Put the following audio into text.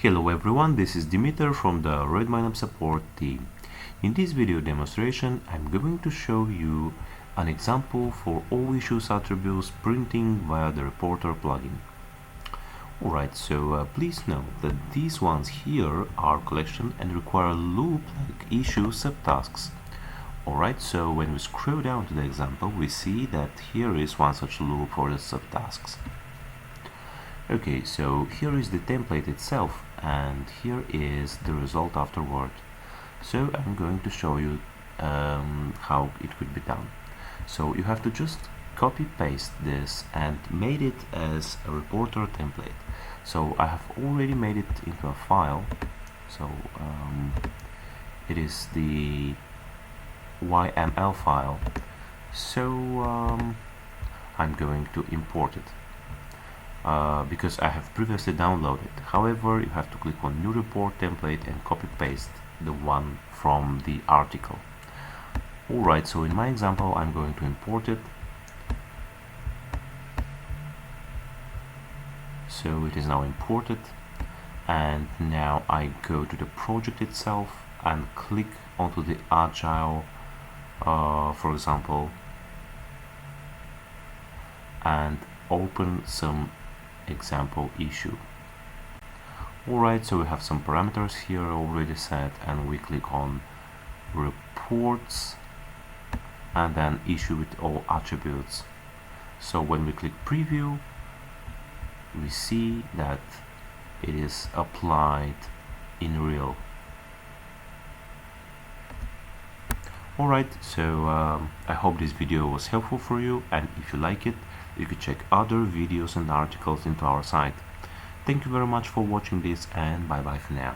Hello everyone, this is Dimitar from the RedmineUP support team. In this video demonstration, I'm going to show you an example for all issues attributes printing via the Reporter plugin. Alright, so please note that these ones here are collection and require a loop like issue subtasks. Alright, so when we scroll down to the example, we see that here is one such loop for the subtasks. Okay, so here is the template itself and here is the result afterward. So I'm going to show you how it could be done. So you have to just copy paste this and made it as a reporter template. So I have already made it into a file. So it is the YML file. So I'm going to import it. Because I have previously downloaded. However, you have to click on new report template and copy paste the one from the article. Alright, so in my example I'm going to import it. So it is now imported, and now I go to the project itself and click onto the agile, for example, and open some example issue. Alright, so we have some parameters here already set, and we click on reports and then issue with all attributes. So when we click preview, we see that it is applied in real. Alright, so I hope this video was helpful for you, and if you like it, you can check other videos and articles into our site. Thank you very much for watching this, and bye bye for now.